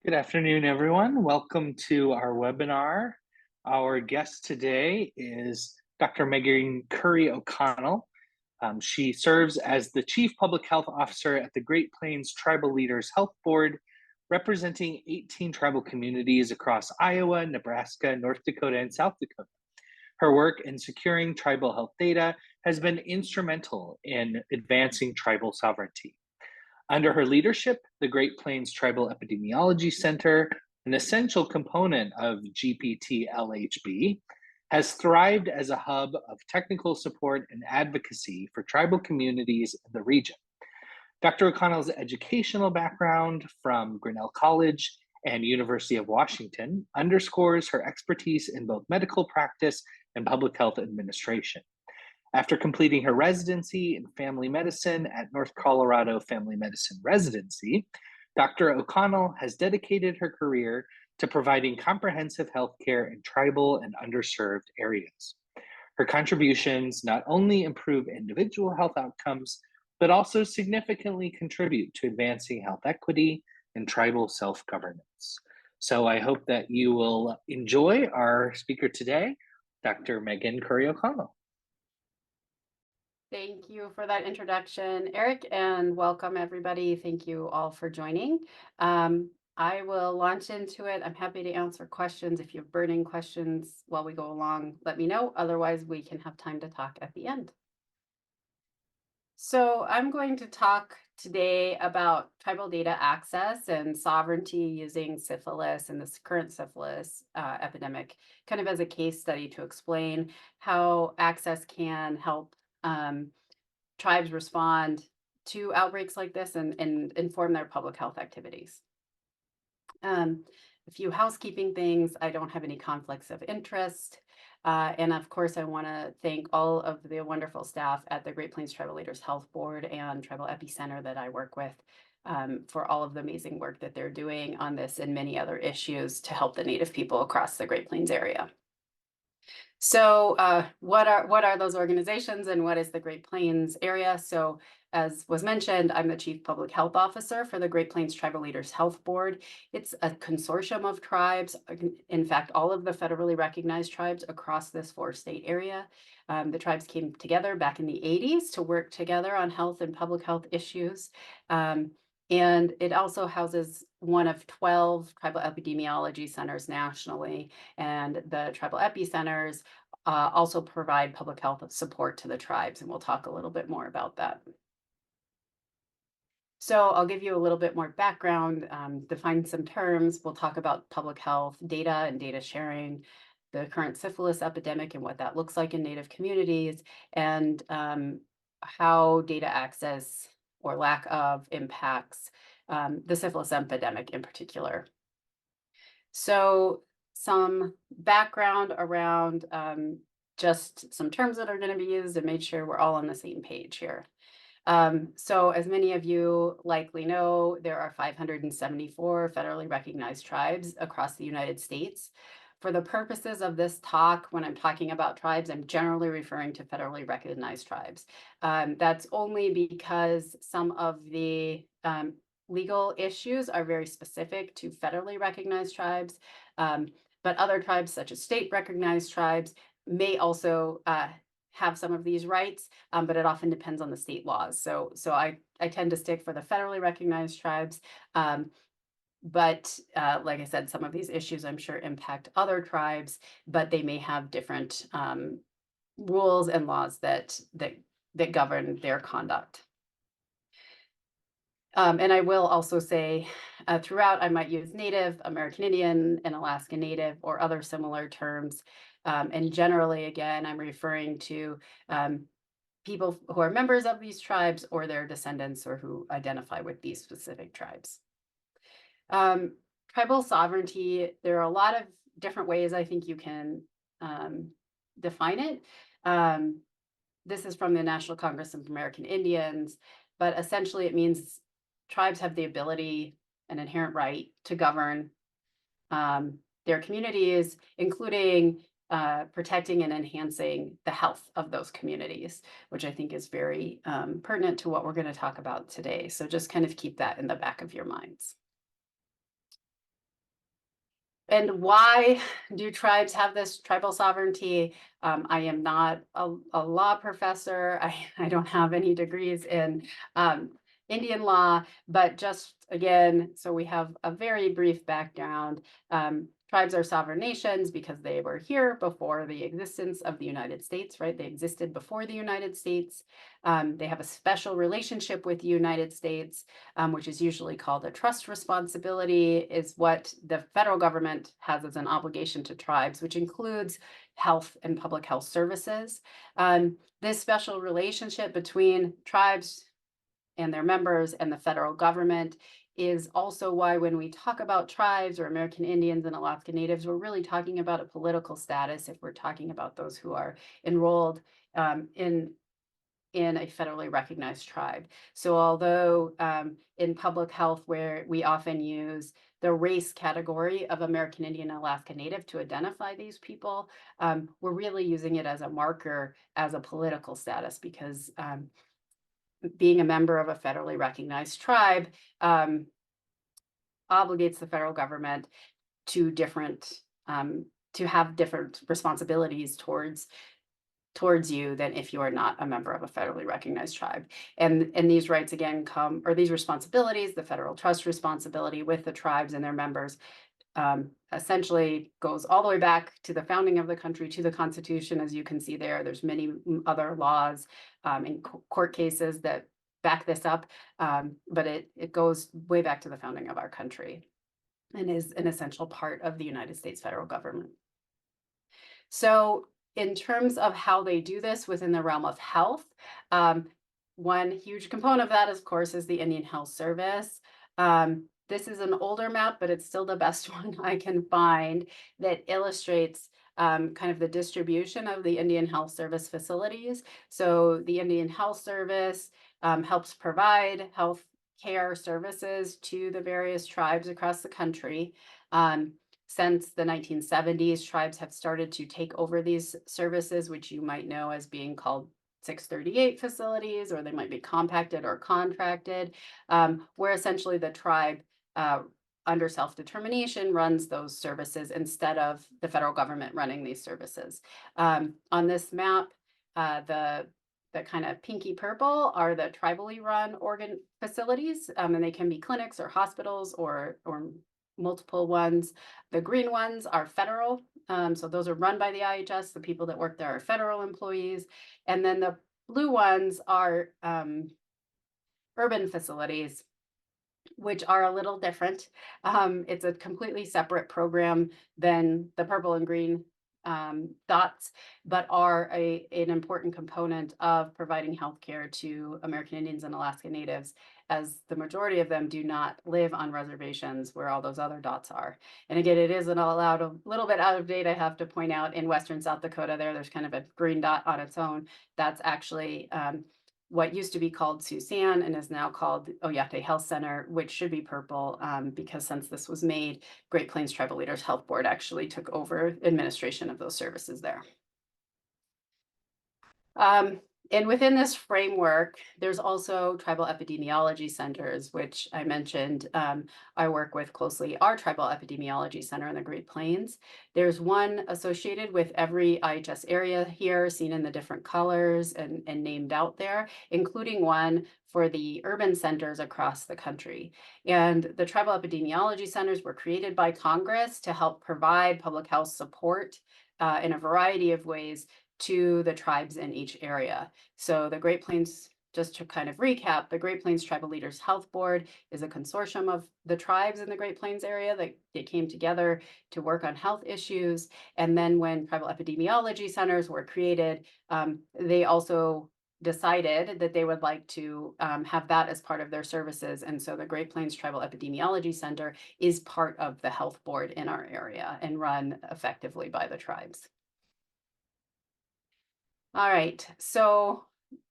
Good afternoon, everyone. Welcome to our webinar. Our guest today is Dr. Meghan Curry O'Connell. She serves as the Chief Public Health Officer at the Great Plains Tribal Leaders Health Board, representing 18 tribal communities across Iowa, Nebraska, North Dakota, and South Dakota. Her work in securing tribal health data has been instrumental in advancing tribal sovereignty. Under her leadership, the Great Plains Tribal Epidemiology Center, an essential component of GPTLHB, has thrived as a hub of technical support and advocacy for tribal communities in the region. Dr. O'Connell's educational background from Grinnell College and University of Washington underscores her expertise in both medical practice and public health administration. After completing her residency in family medicine at North Colorado Family Medicine Residency, Dr. O'Connell has dedicated her career to providing comprehensive health care in tribal and underserved areas. Her contributions not only improve individual health outcomes, but also significantly contribute to advancing health equity and tribal self-governance. So I hope that you will enjoy our speaker today, Dr. Meghan Curry O'Connell. Thank you for that introduction, Eric, and welcome everybody. Thank you all for joining. I will launch into it. I'm happy to answer questions. If you have burning questions while we go along, let me know. Otherwise, we can have time to talk at the end. So I'm going to talk today about tribal data access and sovereignty using syphilis and this current syphilis epidemic, kind of as a case study to explain how access can help tribes respond to outbreaks like this and inform their public health activities. A few housekeeping things. I don't have any conflicts of interest. And of course, I want to thank all of the wonderful staff at the Great Plains Tribal Leaders Health Board and Tribal Epicenter that I work with for all of the amazing work that they're doing on this and many other issues to help the Native people across the Great Plains area. So what are those organizations and what is the Great Plains area? So as was mentioned, I'm the Chief Public Health Officer for the Great Plains Tribal Leaders Health Board. It's a consortium of tribes, in fact, all of the federally recognized tribes across this 4-state area. The tribes came together back in the 80s to work together on health and public health issues. And it also houses one of 12 tribal epidemiology centers nationally, and the tribal epicenters also provide public health support to the tribes, and we'll talk a little bit more about that. So I'll give you a little bit more background, define some terms. We'll talk about public health data and data sharing, the current syphilis epidemic and what that looks like in Native communities, and how data access or lack of impacts the syphilis epidemic in particular. So some background around just some terms that are going to be used and make sure we're all on the same page here. So as many of you likely know, there are 574 federally recognized tribes across the United States. For the purposes of this talk, when I'm talking about tribes, I'm generally referring to federally recognized tribes. That's only because some of the legal issues are very specific to federally recognized tribes, but other tribes, such as state recognized tribes, may also have some of these rights, but it often depends on the state laws. So I tend to stick for the federally recognized tribes. But like I said, some of these issues I'm sure impact other tribes, but they may have different rules and laws that govern their conduct. And I will also say throughout, I might use Native, American Indian, and Alaska Native, or other similar terms. And generally, again, I'm referring to people who are members of these tribes or their descendants or who identify with these specific tribes. Tribal sovereignty, there are a lot of different ways I think you can define it. This is from the National Congress of American Indians, but essentially it means tribes have the ability, an inherent right to govern their communities, including protecting and enhancing the health of those communities, which I think is very pertinent to what we're going to talk about today. So just kind of keep that in the back of your minds. And why do tribes have this tribal sovereignty? I am not a law professor. I don't have any degrees in Indian law, but just again, so we have a very brief background. Tribes are sovereign nations because they were here before the existence of the United States, right? They existed before the United States. They have a special relationship with the United States, which is usually called a trust responsibility, is what the federal government has as an obligation to tribes, which includes health and public health services. This special relationship between tribes and their members and the federal government is also why when we talk about tribes or American Indians and Alaska Natives, we're really talking about a political status if we're talking about those who are enrolled in a federally recognized tribe. So although in public health, where we often use the race category of American Indian and Alaska Native to identify these people, we're really using it as a marker as a political status because being a member of a federally recognized tribe obligates the federal government to to have different responsibilities towards you than if you are not a member of a federally recognized tribe. And these rights again come, or these responsibilities, the federal trust responsibility with the tribes and their members, essentially goes all the way back to the founding of the country, to the Constitution. As you can see there, there's many other laws and court cases that back this up, but it goes way back to the founding of our country and is an essential part of the United States federal government. So in terms of how they do this within the realm of health, one huge component of that, of course, is the Indian Health Service. This is an older map, but it's still the best one I can find that illustrates kind of the distribution of the Indian Health Service facilities. So the Indian Health Service helps provide health care services to the various tribes across the country. Since the 1970s, tribes have started to take over these services, which you might know as being called 638 facilities, or they might be compacted or contracted, where essentially the tribe under self-determination runs those services instead of the federal government running these services. On this map, the kind of pinky purple are the tribally run organ facilities, and they can be clinics or hospitals or multiple ones. The green ones are federal. So those are run by the IHS. The people that work there are federal employees. And then the blue ones are urban facilities, which are a little different. It's a completely separate program than the purple and green dots, but are an important component of providing healthcare to American Indians and Alaska Natives, as the majority of them do not live on reservations where all those other dots are. And again, it is a little bit out of date, I have to point out, in Western South Dakota there's kind of a green dot on its own. That's actually what used to be called Susan and is now called Oyate Health Center, which should be purple because since this was made, Great Plains Tribal Leaders Health Board actually took over administration of those services there. And within this framework, there's also tribal epidemiology centers, which I mentioned. I work with closely our tribal epidemiology center in the Great Plains. There's one associated with every IHS area here, seen in the different colors and named out there, including one for the urban centers across the country. And the tribal epidemiology centers were created by Congress to help provide public health support in a variety of ways to the tribes in each area. So the Great Plains, just to kind of recap, the Great Plains Tribal Leaders Health Board is a consortium of the tribes in the Great Plains area that they came together to work on health issues. And then when tribal epidemiology centers were created, they also decided that they would like to have that as part of their services. And so the Great Plains Tribal Epidemiology Center is part of the health board in our area and run effectively by the tribes. All right, so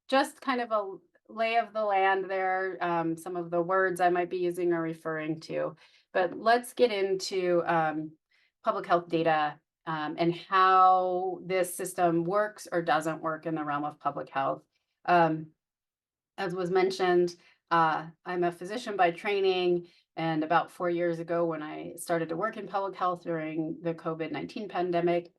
just kind of a lay of the land there, some of the words I might be using or referring to, but let's get into public health data and how this system works or doesn't work in the realm of public health. As was mentioned, I'm a physician by training And about 4 years ago, when I started to work in public health during the COVID-19 pandemic,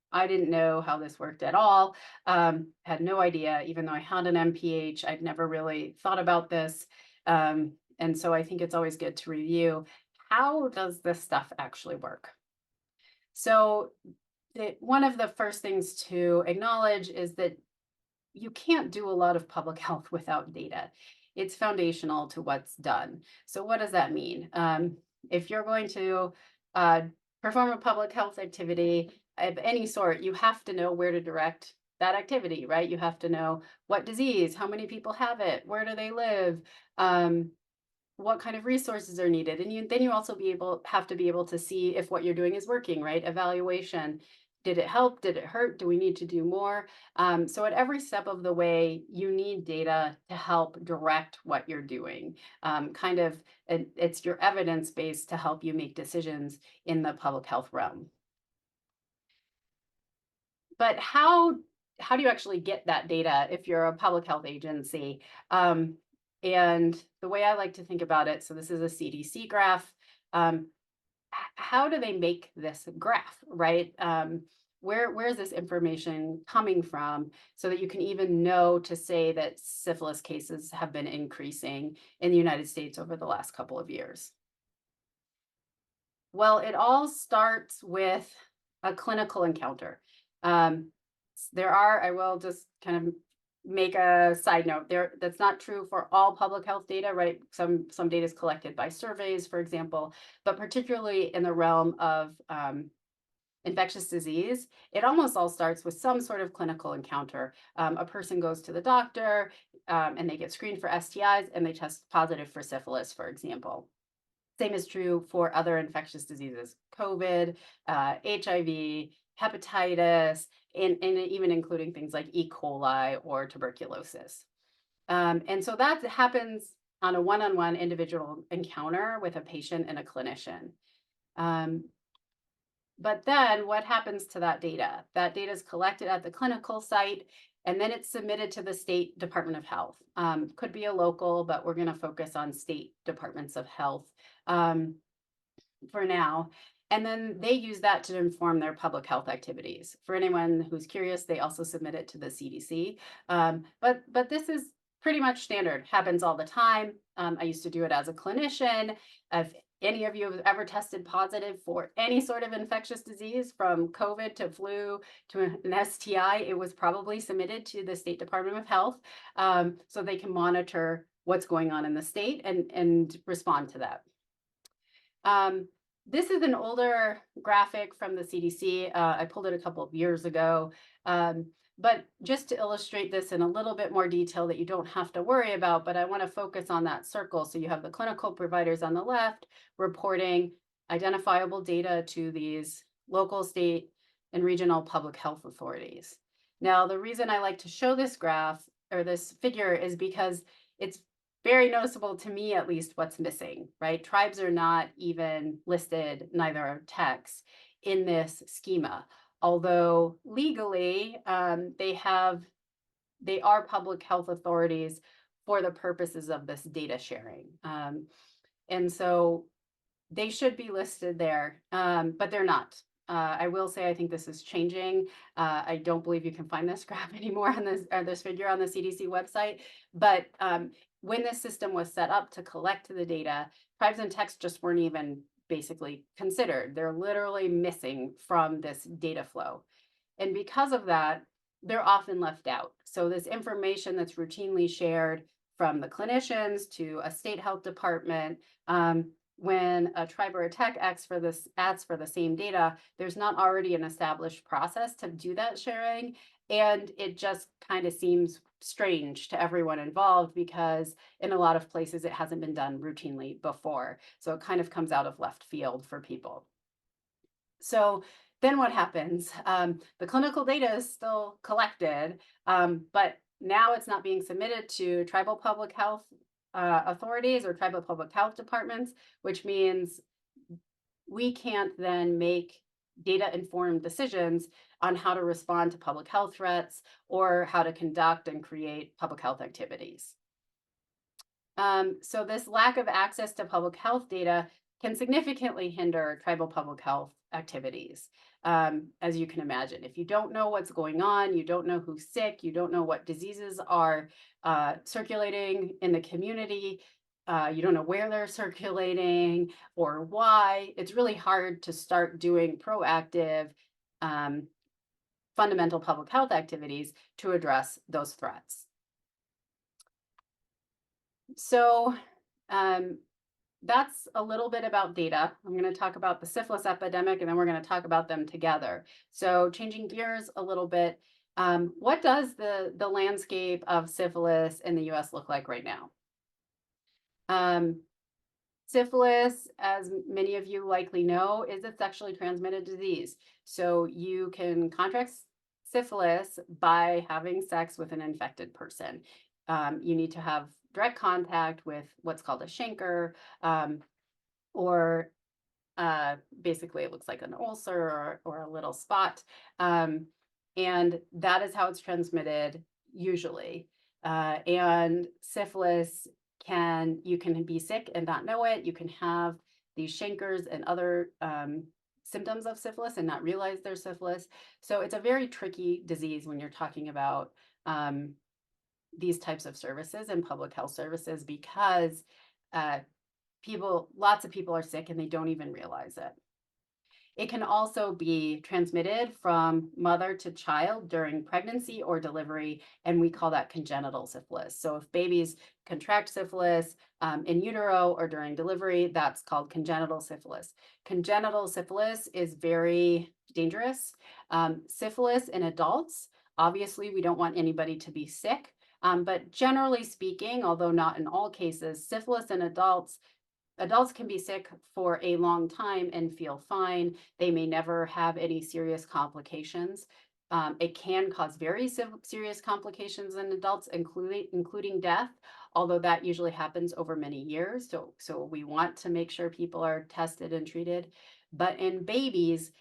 I didn't know how this worked at all. Had no idea, even though I had an MPH, I'd never really thought about this. And so I think it's always good to review, how does this stuff actually work? So one of the first things to acknowledge is that you can't do a lot of public health without data. It's foundational to what's done. So what does that mean? If you're going to uh, perform a public health activity of any sort, you have to know where to direct that activity, right? You have to know what disease, how many people have it, where do they live, what kind of resources are needed, and then you also have to be able to see if what you're doing is working, right? Evaluation. Did it help? Did it hurt? Do we need to do more? So at every step of the way, you need data to help direct what you're doing. It's your evidence base to help you make decisions in the public health realm. But how do you actually get that data if you're a public health agency? And the way I like to think about it, so this is a CDC graph. How do they make this graph, right? Where is this information coming from so that you can even know to say that syphilis cases have been increasing in the United States over the last couple of years? Well, it all starts with a clinical encounter. I will just kind of make a side note there. That's not true for all public health data, right? Some data is collected by surveys, for example, but particularly in the realm of infectious disease, it almost all starts with some sort of clinical encounter. A person goes to the doctor and they get screened for STIs and they test positive for syphilis, for example. Same is true for other infectious diseases, COVID, HIV, hepatitis, and even including things like E. coli or tuberculosis. And so that happens on a one-on-one individual encounter with a patient and a clinician. But then what happens to that data? That data is collected at the clinical site, and then it's submitted to the state Department of Health. Could be a local, but we're going to focus on state departments of health for now. And then they use that to inform their public health activities. For anyone who's curious, they also submit it to the CDC. But this is pretty much standard, happens all the time. I used to do it as a clinician. If any of you have ever tested positive for any sort of infectious disease, from COVID to flu to an STI, it was probably submitted to the State Department of Health so they can monitor what's going on in the state and respond to that. This is an older graphic from the CDC. I pulled it a couple of years ago. But just to illustrate this in a little bit more detail that you don't have to worry about, but I want to focus on that circle. So you have the clinical providers on the left reporting identifiable data to these local, state, and regional public health authorities. Now, the reason I like to show this graph or this figure is because it's very noticeable to me, at least, what's missing, right? Tribes are not even listed, neither are techs, in this schema. Although legally, they are public health authorities for the purposes of this data sharing. And so they should be listed there, but they're not. I will say I think this is changing. I don't believe you can find this graph anymore on this figure on the CDC website. But when this system was set up to collect the data, tribes and techs just weren't even basically considered. They're literally missing from this data flow. And because of that, they're often left out. So this information that's routinely shared from the clinicians to a state health department, when a tribe or a tech asks for the same data, there's not already an established process to do that sharing. And it just kind of seems strange to everyone involved because in a lot of places it hasn't been done routinely before. So it kind of comes out of left field for people. So then what happens? The clinical data is still collected, but now it's not being submitted to tribal public health authorities or tribal public health departments, which means we can't then make data-informed decisions on how to respond to public health threats or how to conduct and create public health activities. So this lack of access to public health data can significantly hinder tribal public health activities. As you can imagine, if you don't know what's going on, you don't know who's sick, you don't know what diseases are circulating in the community, you don't know where they're circulating or why, it's really hard to start doing proactive um, fundamental public health activities to address those threats. So um, that's a little bit about data. I'm going to talk about the syphilis epidemic, and then we're going to talk about them together. So changing gears a little bit, what does the landscape of syphilis in the U.S. look like right now? Syphilis, as many of you likely know, is a sexually transmitted disease. So you can contract syphilis by having sex with an infected person. You need to have direct contact with what's called a chancre, or basically it looks like an ulcer or a little spot. And that is how it's transmitted usually. And syphilis you can be sick and not know it. You can have these chancres and other symptoms of syphilis and not realize there's syphilis. So it's a very tricky disease when you're talking about these types of services and public health services, because lots of people are sick and they don't even realize it. It can also be transmitted from mother to child during pregnancy or delivery, and we call that congenital syphilis. So if babies contract syphilis in utero or during delivery, that's called congenital syphilis. Congenital syphilis is very dangerous. Syphilis in adults, obviously we don't want anybody to be sick, but generally speaking, although not in all cases, syphilis in adults can be sick for a long time and feel fine. They may never have any serious complications. It can cause very serious complications in adults, including death, although that usually happens over many years. So we want to make sure people are tested and treated. But in babies,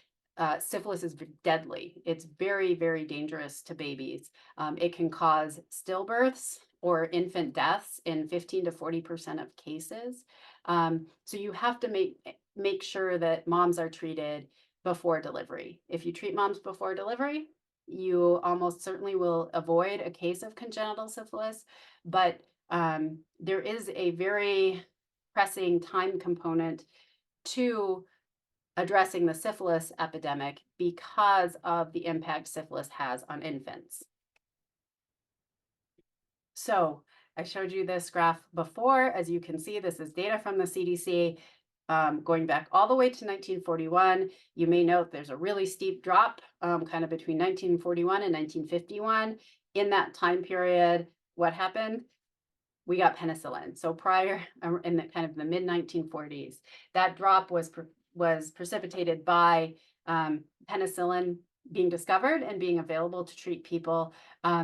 syphilis is deadly. It's very, very dangerous to babies. It can cause stillbirths or infant deaths in 15 to 40% of cases. So you have to make sure that moms are treated before delivery. If you treat moms before delivery, you almost certainly will avoid a case of congenital syphilis, but there is a very pressing time component to addressing the syphilis epidemic because of the impact syphilis has on infants. So I showed you this graph before. As you can see, this is data from the CDC going back all the way to 1941. You may note there's a really steep drop kind of between 1941 and 1951. In that time period, what happened? We got penicillin. So prior, in the kind of the mid 1940s, that drop was precipitated by penicillin being discovered and being available to treat people.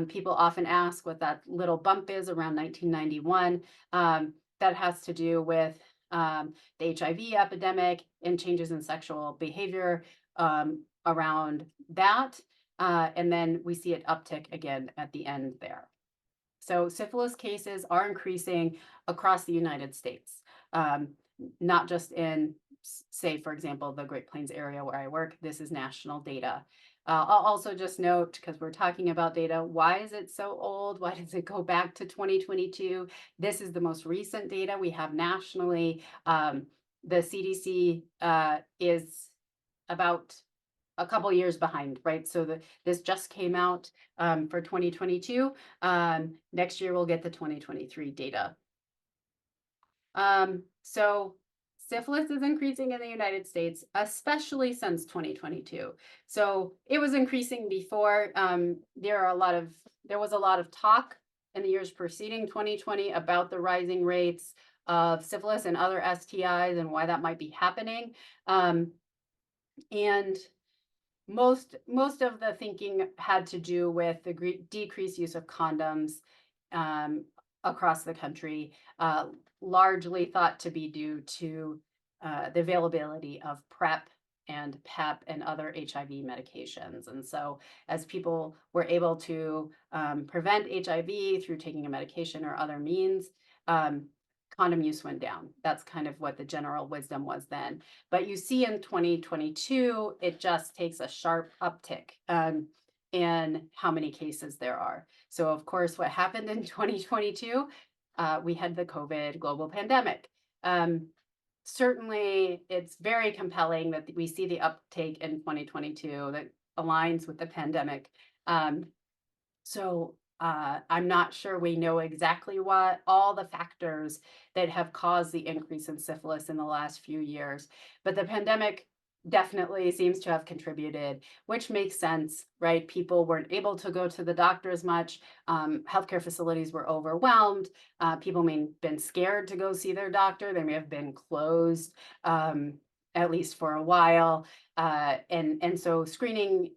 People often ask what that little bump is around 1991. That has to do with the HIV epidemic and changes in sexual behavior around that. And then we see it uptick again at the end there. So syphilis cases are increasing across the United States, not just in, say, for example, the Great Plains area where I work. This is national data. I'll also just note, because we're talking about data, why is it so old? Why does it go back to 2022? This is the most recent data we have nationally. The CDC is about a couple years behind, right? So this just came out for 2022. Next year we'll get the 2023 data. So syphilis is increasing in the United States, especially since 2022. So it was increasing before. There was a lot of talk in the years preceding 2020 about the rising rates of syphilis and other STIs and why that might be happening. And most of the thinking had to do with the decreased use of condoms across the country, largely thought to be due to the availability of PrEP and PEP and other HIV medications. And so as people were able to prevent HIV through taking a medication or other means, condom use went down. That's kind of what the general wisdom was then. But you see in 2022, it just takes a sharp uptick in how many cases there are. So of course, what happened in 2022, we had the COVID global pandemic. Certainly, it's very compelling that we see the uptake in 2022 that aligns with the pandemic. I'm not sure we know exactly what all the factors that have caused the increase in syphilis in the last few years, but the pandemic definitely seems to have contributed, which makes sense, right? People weren't able to go to the doctor as much. Healthcare facilities were overwhelmed. People may have been scared to go see their doctor. They may have been closed, at least for a while. And so screening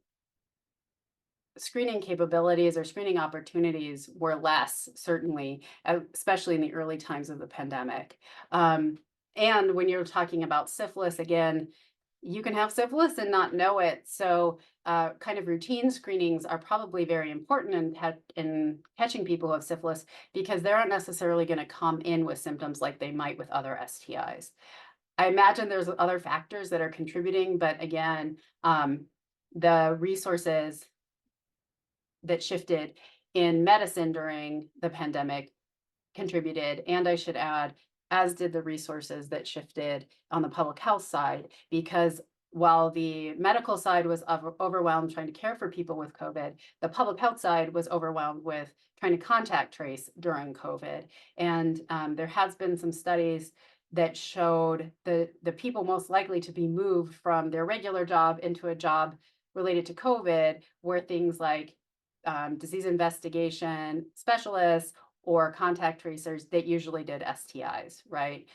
capabilities or screening opportunities were less, certainly, especially in the early times of the pandemic. And when you're talking about syphilis, again, you can have syphilis and not know it. So kind of routine screenings are probably very important in catching people who have syphilis, because they aren't necessarily going to come in with symptoms like they might with other STIs. I imagine there's other factors that are contributing, but again, the resources that shifted in medicine during the pandemic contributed, and I should add, as did the resources that shifted on the public health side, because while the medical side was overwhelmed trying to care for people with COVID, the public health side was overwhelmed with trying to contact trace during COVID. And there has been some studies that showed the people most likely to be moved from their regular job into a job related to COVID were things like disease investigation specialists or contact tracers that usually did STIs, right?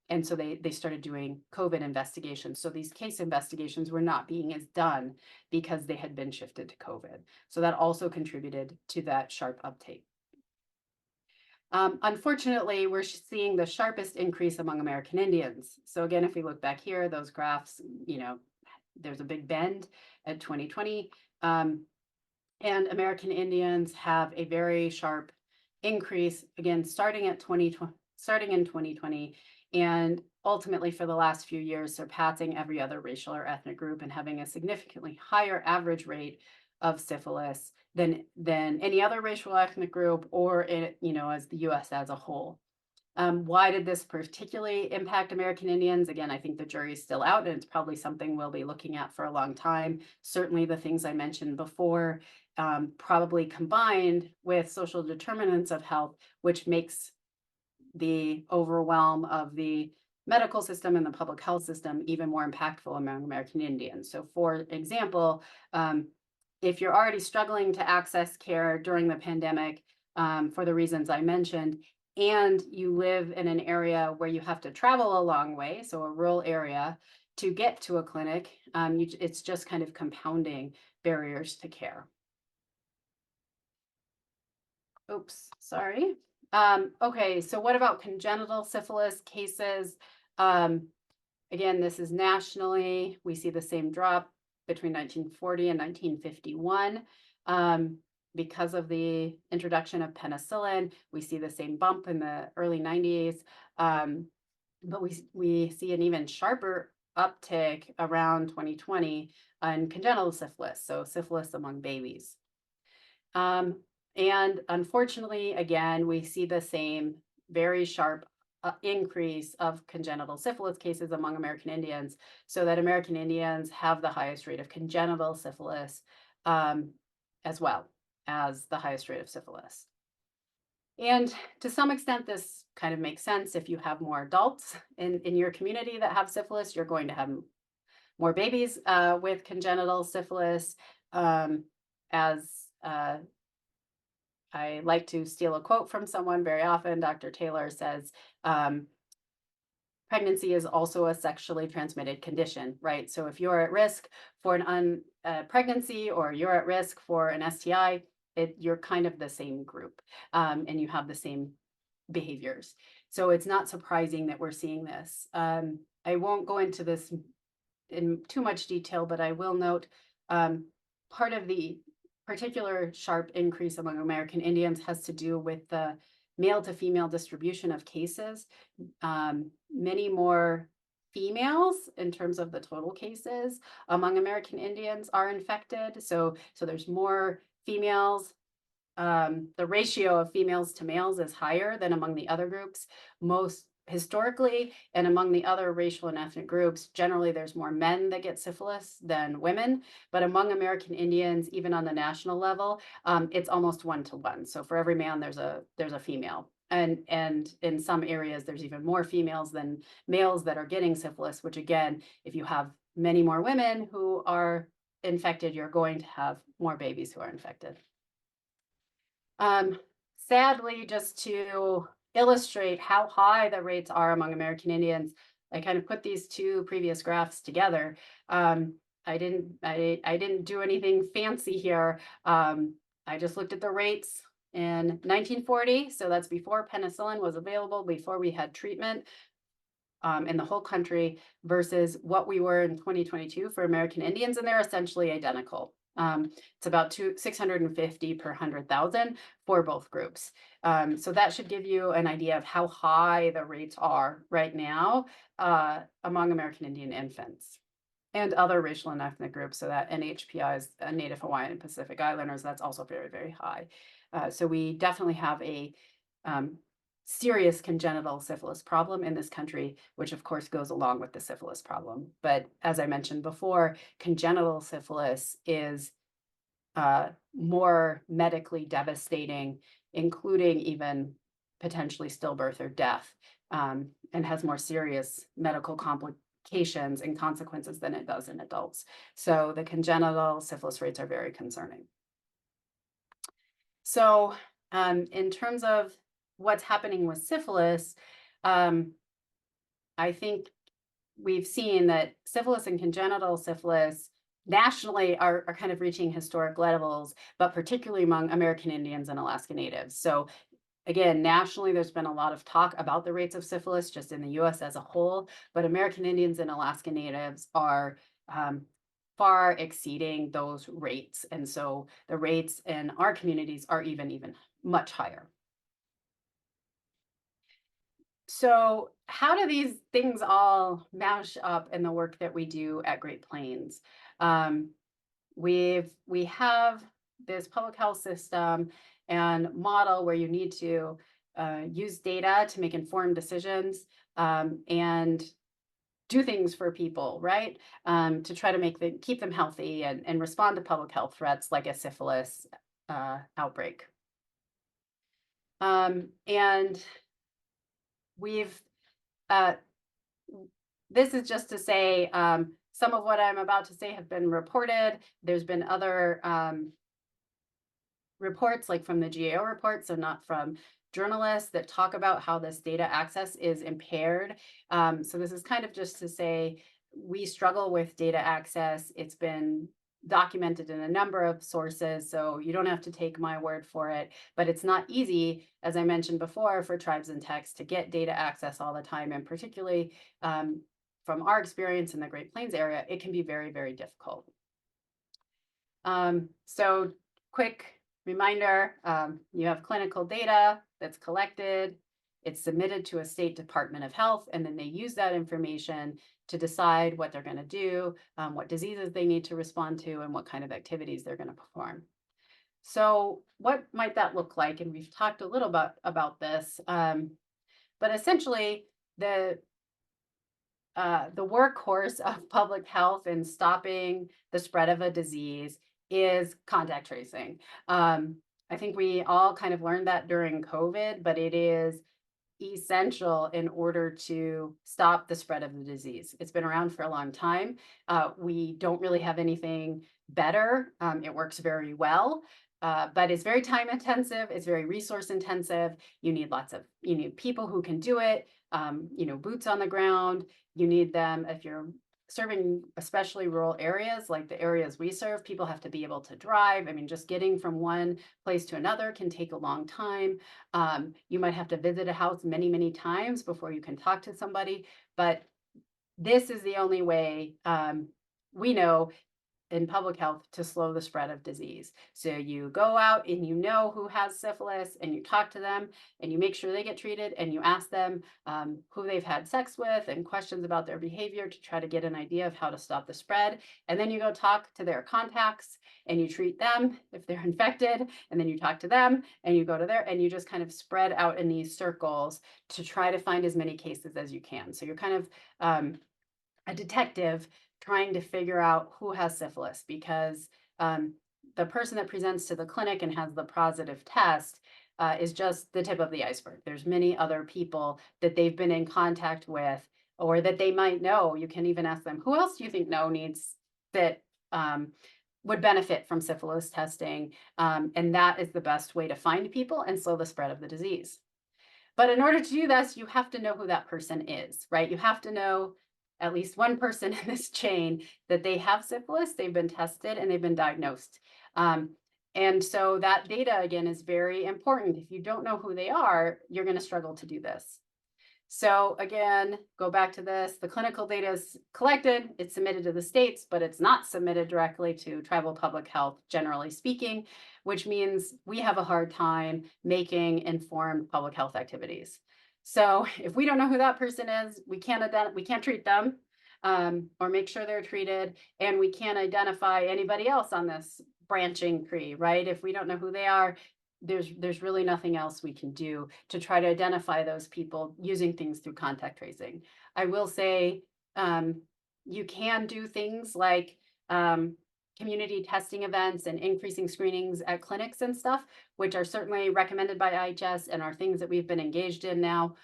And so they started doing COVID investigations. So these case investigations were not being as done because they had been shifted to COVID. So that also contributed to that sharp uptake. Unfortunately, we're seeing the sharpest increase among American Indians. So again, if we look back here, those graphs, there's a big bend at 2020. And American Indians have a very sharp increase, again, starting in 2020, and ultimately for the last few years, surpassing every other racial or ethnic group and having a significantly higher average rate of syphilis than any other racial or ethnic group, or as the U.S. as a whole. Why did this particularly impact American Indians? Again, I think the jury's still out, and it's probably something we'll be looking at for a long time. Certainly the things I mentioned before, probably combined with social determinants of health, which makes the overwhelm of the medical system and the public health system even more impactful among American Indians. So for example, if you're already struggling to access care during the pandemic for the reasons I mentioned, and you live in an area where you have to travel a long way, so a rural area, to get to a clinic, it's just kind of compounding barriers to care. Oops, sorry. Okay, so what about congenital syphilis cases? Again, this is nationally. We see the same drop between 1940 and 1951. Because of the introduction of penicillin, we see the same bump in the early 90s. But we see an even sharper uptick around 2020 on congenital syphilis, so syphilis among babies. And unfortunately, again, we see the same very sharp increase of congenital syphilis cases among American Indians, so that American Indians have the highest rate of congenital syphilis as well as the highest rate of syphilis. And to some extent, this kind of makes sense. If you have more adults in your community that have syphilis, you're going to have more babies with congenital syphilis. I like to steal a quote from someone very often. Dr. Taylor says, pregnancy is also a sexually transmitted condition, right? So if you're at risk for an pregnancy or you're at risk for an STI, you're kind of the same group and you have the same behaviors. So it's not surprising that we're seeing this. I won't go into this in too much detail, but I will note part of the particular sharp increase among American Indians has to do with the male to female distribution of cases. Many more females in terms of the total cases among American Indians are infected. So there's more females. The ratio of females to males is higher than among the other groups. Most historically, and among the other racial and ethnic groups, generally there's more men that get syphilis than women. But among American Indians, even on the national level, it's almost 1-to-1. So for every man, there's a female. And in some areas, there's even more females than males that are getting syphilis, which again, if you have many more women who are infected, you're going to have more babies who are infected. Sadly, just to illustrate how high the rates are among American Indians, I kind of put these two previous graphs together. I didn't do anything fancy here. I just looked at the rates in 1940, so that's before penicillin was available, before we had treatment in the whole country, versus what we were in 2022 for American Indians, and they're essentially identical. It's about 650 per 100,000 for both groups. So that should give you an idea of how high the rates are right now among American Indian infants and other racial and ethnic groups. So that NHPIs, Native Hawaiian and Pacific Islanders, that's also very, very high. So we definitely have a serious congenital syphilis problem in this country, which of course goes along with the syphilis problem. But as I mentioned before, congenital syphilis is more medically devastating, including even potentially stillbirth or death, and has more serious medical complications and consequences than it does in adults. So the congenital syphilis rates are very concerning. So in terms of what's happening with syphilis, I think we've seen that syphilis and congenital syphilis nationally are kind of reaching historic levels, but particularly among American Indians and Alaska Natives. So again, nationally, there's been a lot of talk about the rates of syphilis just in the US as a whole, but American Indians and Alaska Natives are far exceeding those rates. And so the rates in our communities are even much higher. So how do these things all mash up in the work that we do at Great Plains? We have this public health system and model where you need to use data to make informed decisions and do things for people, right? To try to keep them healthy and respond to public health threats like a syphilis outbreak. And we've, this is just to say, some of what I'm about to say have been reported. There's been other reports, like from the GAO report, so not from journalists, that talk about how this data access is impaired. So this is kind of just to say we struggle with data access. It's been documented in a number of sources, so you don't have to take my word for it, but it's not easy, as I mentioned before, for tribes and techs to get data access all the time, and particularly from our experience in the Great Plains area, it can be very, very difficult. So quick reminder, you have clinical data that's collected, it's submitted to a state Department of Health, and then they use that information to decide what they're going to do, what diseases they need to respond to, and what kind of activities they're going to perform. So what might that look like? And we've talked a little bit about this, but essentially the workhorse of public health in stopping the spread of a disease is contact tracing. I think we all kind of learned that during COVID, but it is essential in order to stop the spread of the disease. It's been around for a long time. We don't really have anything better. It works very well, but it's very time intensive. It's very resource intensive. You need people who can do it. Boots on the ground. You need them if you're serving especially rural areas like the areas we serve. People have to be able to drive. I mean, just getting from one place to another can take a long time. You might have to visit a house many, many times before you can talk to somebody, but this is the only way we know in public health to slow the spread of disease. So you go out and you know who has syphilis and you talk to them and you make sure they get treated and you ask them who they've had sex with and questions about their behavior to try to get an idea of how to stop the spread. And then you go talk to their contacts and you treat them if they're infected, and then you talk to them and you go to there and you just kind of spread out in these circles to try to find as many cases as you can. So you're kind of a detective trying to figure out who has syphilis, because the person that presents to the clinic and has the positive test is just the tip of the iceberg. There's many other people that they've been in contact with or that they might know. You can even ask them, who else do you think needs that would benefit from syphilis testing? And that is the best way to find people and slow the spread of the disease. But in order to do this, you have to know who that person is, right? You have to know at least one person in this chain that they have syphilis, they've been tested, and they've been diagnosed. And so that data, again, is very important. If you don't know who they are, you're going to struggle to do this. So again, go back to this. The clinical data is collected, it's submitted to the states, but it's not submitted directly to tribal public health, generally speaking, which means we have a hard time making informed public health activities. So if we don't know who that person is, we can't treat them or make sure they're treated, and we can't identify anybody else on this branching tree, right? If we don't know who they are, there's really nothing else we can do to try to identify those people using things through contact tracing. I will say you can do things like community testing events and increasing screenings at clinics and stuff, which are certainly recommended by IHS and are things that we've been engaged in now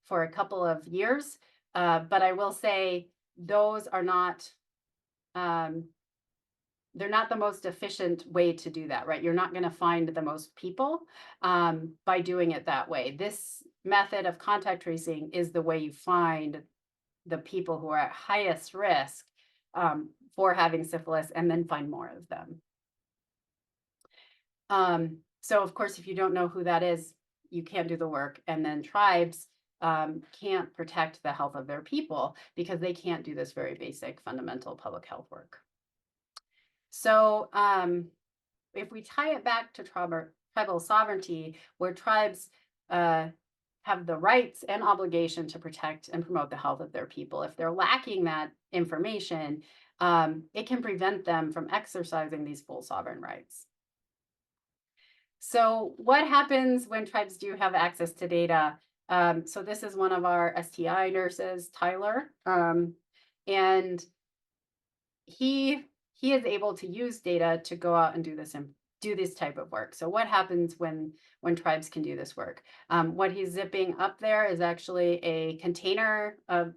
for a couple of years. But I will say those are not they're not the most efficient way to do that, right? You're not going to find the most people by doing it that way. This method of contact tracing is the way you find the people who are at highest risk for having syphilis, and then find more of them. So of course, if you don't know who that is, you can't do the work. And then tribes can't protect the health of their people because they can't do this very basic fundamental public health work. So if we tie it back to tribal sovereignty, where tribes have the rights and obligation to protect and promote the health of their people, if they're lacking that information, it can prevent them from exercising these full sovereign rights. So what happens when tribes do have access to data? So this is one of our STI nurses, Tyler, and he is able to use data to go out and do this type of work. So what happens when tribes can do this work? What he's zipping up there is actually a container of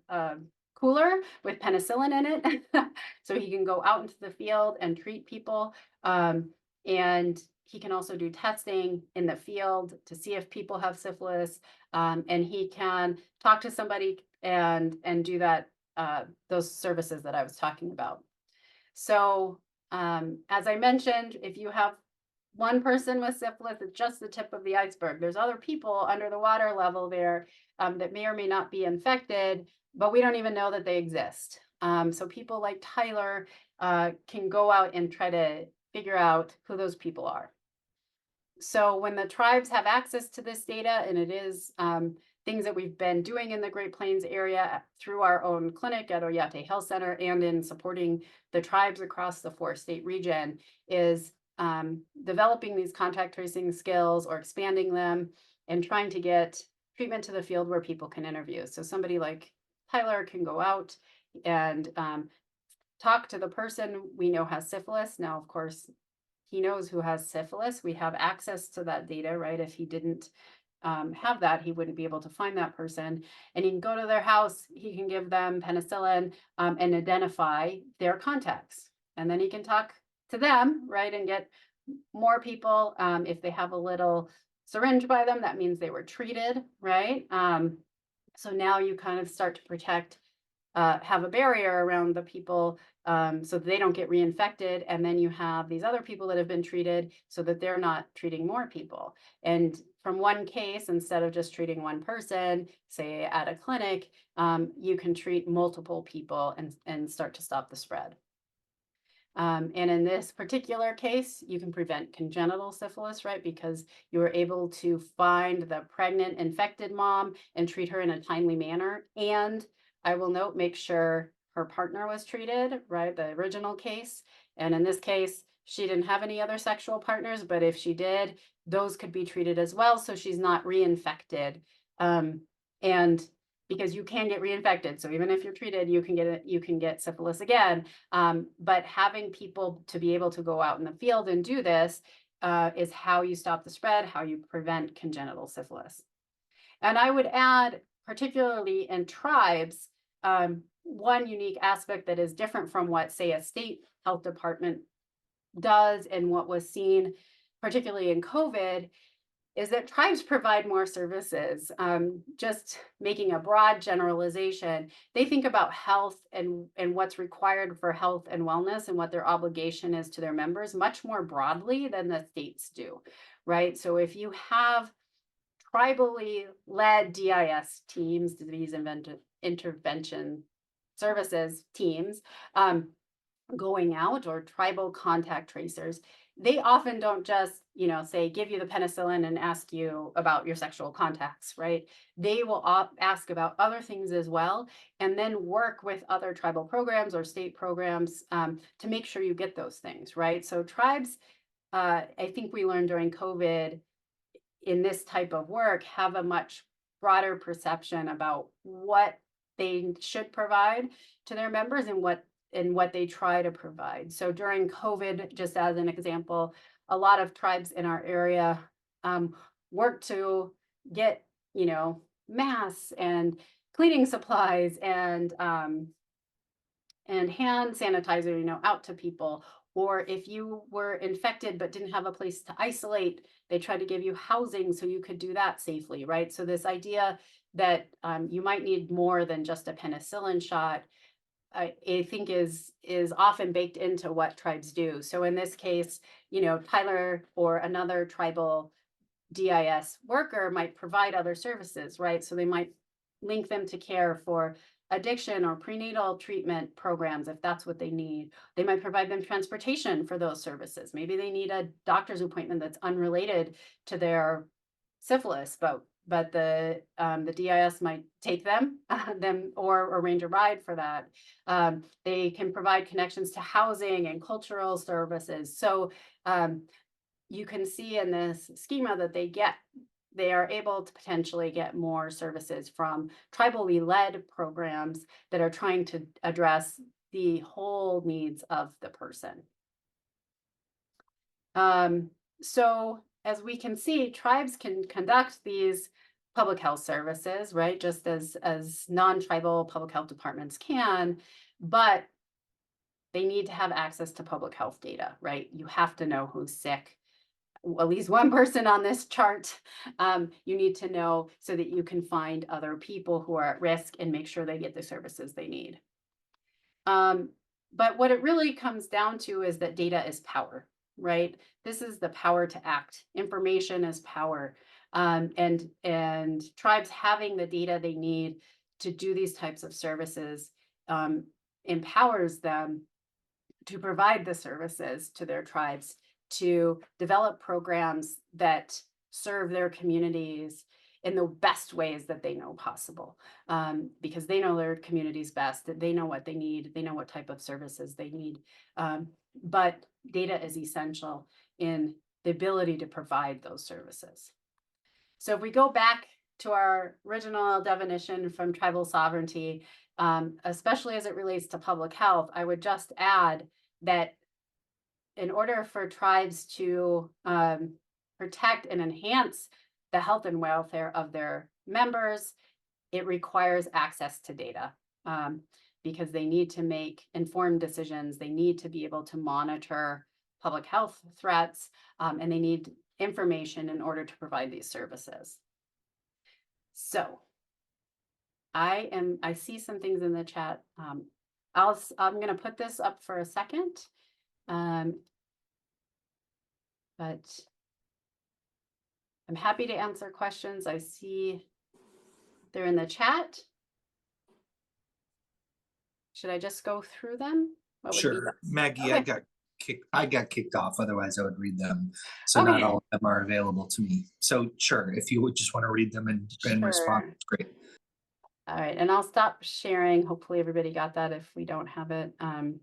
cooler with penicillin in it. So he can go out into the field and treat people. And he can also do testing in the field to see if people have syphilis. And he can talk to somebody and do that, those services that I was talking about. So as I mentioned, if you have one person with syphilis, it's just the tip of the iceberg. There's other people under the water level there that may or may not be infected, but we don't even know that they exist. So people like Tyler can go out and try to figure out who those people are. So when the tribes have access to this data, and it is things that we've been doing in the Great Plains area through our own clinic at Oyate Health Center and in supporting the tribes across the 4-state region, is developing these contact tracing skills or expanding them and trying to get treatment to the field where people can interview. So somebody like Tyler can go out and talk to the person we know has syphilis. Now, of course, he knows who has syphilis. We have access to that data, right? If he didn't have that, he wouldn't be able to find that person. And he can go to their house, he can give them penicillin and identify their contacts. And then he can talk to them, right? And get more people. If they have a little syringe by them, that means they were treated, right? So now you kind of start to protect, have a barrier around the people so they don't get reinfected. And then you have these other people that have been treated so that they're not treating more people. And from one case, instead of just treating one person, say at a clinic, you can treat multiple people and start to stop the spread. And in this particular case, you can prevent congenital syphilis, right? Because you were able to find the pregnant infected mom and treat her in a timely manner. And I will note, make sure her partner was treated, right? The original case. And in this case, she didn't have any other sexual partners, but if she did, those could be treated as well. So she's not reinfected. And because you can get reinfected. So even if you're treated, you can get syphilis again. But having people to be able to go out in the field and do this is how you stop the spread, how you prevent congenital syphilis. And I would add, particularly in tribes, one unique aspect that is different from what, say, a state health department does and what was seen, particularly in COVID, is that tribes provide more services. Just making a broad generalization, they think about health and what's required for health and wellness and what their obligation is to their members much more broadly than the states do, right? So if you have tribally led DIS teams, disease intervention services teams, going out, or tribal contact tracers, they often don't just, say, give you the penicillin and ask you about your sexual contacts, right? They will ask about other things as well, and then work with other tribal programs or state programs to make sure you get those things, right? So tribes, I think we learned during COVID in this type of work, have a much broader perception about what they should provide to their members and what they try to provide. So during COVID, just as an example, a lot of tribes in our area worked to get, masks and cleaning supplies and hand sanitizer, out to people. Or if you were infected but didn't have a place to isolate, they tried to give you housing so you could do that safely, right? So this idea that you might need more than just a penicillin shot, I think is often baked into what tribes do. So in this case, Tyler or another tribal DIS worker might provide other services, right? So they might link them to care for addiction or prenatal treatment programs if that's what they need. They might provide them transportation for those services. Maybe they need a doctor's appointment that's unrelated to their syphilis, but the DIS might take them or arrange a ride for that. They can provide connections to housing and cultural services. So you can see in this schema that they are able to potentially get more services from tribally led programs that are trying to address the whole needs of the person. So as we can see, tribes can conduct these public health services, right? Just as non-tribal public health departments can, but they need to have access to public health data, right? You have to know who's sick. At least one person on this chart, you need to know so that you can find other people who are at risk and make sure they get the services they need. But what it really comes down to is that data is power, right? This is the power to act. Information is power. And tribes having the data they need to do these types of services empowers them to provide the services to their tribes, to develop programs that serve their communities in the best ways that they know possible, because they know their communities best, that they know what they need, they know what type of services they need. But data is essential in the ability to provide those services. So if we go back to our original definition from tribal sovereignty, especially as it relates to public health, I would just add that in order for tribes to protect and enhance the health and welfare of their members, it requires access to data because they need to make informed decisions. They need to be able to monitor public health threats, and they need information in order to provide these services. So I see some things in the chat. I'm going to put this up for a second. But I'm happy to answer questions. I see they're in the chat. Should I just go through them What would be Sure, best? Maggie, Okay. I got kicked off, otherwise I would read them. So Okay. not all of them are available to me. So sure, if you would just want to read them and respond, Sure. it's great. All right, and I'll stop sharing. Hopefully everybody got that if we don't have it. All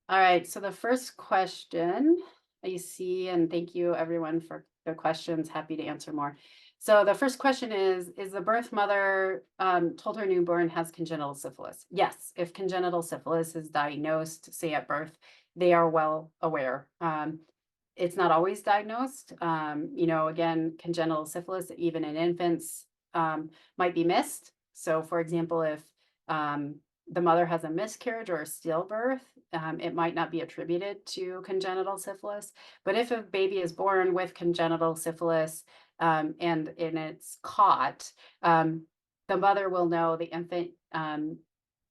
right, so the first question I see, and thank you everyone for the questions, happy to answer more. So the first question is the birth mother told her newborn has congenital syphilis? Yes, if congenital syphilis is diagnosed, say at birth, they are well aware. It's not always diagnosed. Again, congenital syphilis, even in infants, might be missed. So for example, if the mother has a miscarriage or a stillbirth, it might not be attributed to congenital syphilis. But if a baby is born with congenital syphilis and it's caught, the mother will know. The infant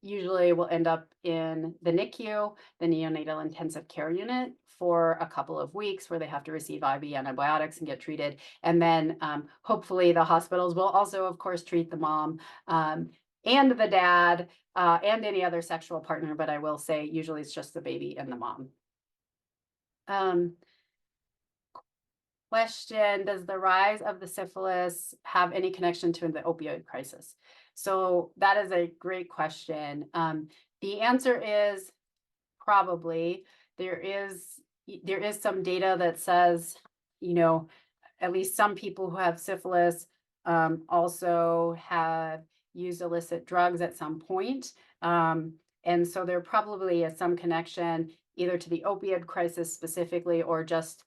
usually will end up in the NICU, the neonatal intensive care unit, for a couple of weeks where they have to receive IV antibiotics and get treated. And then hopefully the hospitals will also, of course, treat the mom and the dad and any other sexual partner, but I will say usually it's just the baby and the mom. Question, does the rise of the syphilis have any connection to the opioid crisis? So that is a great question. The answer is probably. There is some data that says, at least some people who have syphilis also have used illicit drugs at some point. And so there probably is some connection either to the opioid crisis specifically or just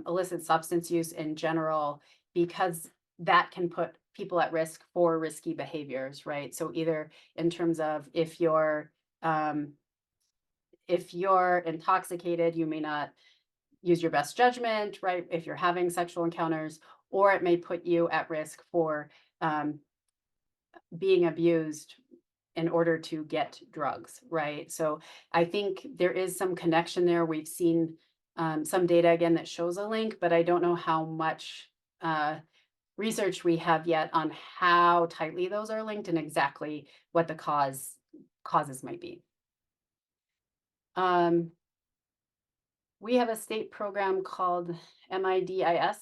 illicit substance use in general, because that can put people at risk for risky behaviors, right? So either in terms of if you're intoxicated, you may not use your best judgment, right? If you're having sexual encounters, or it may put you at risk for being abused in order to get drugs, right? So I think there is some connection there. We've seen some data again that shows a link, but I don't know how much research we have yet on how tightly those are linked and exactly what the causes might be. We have a state program called MIDIS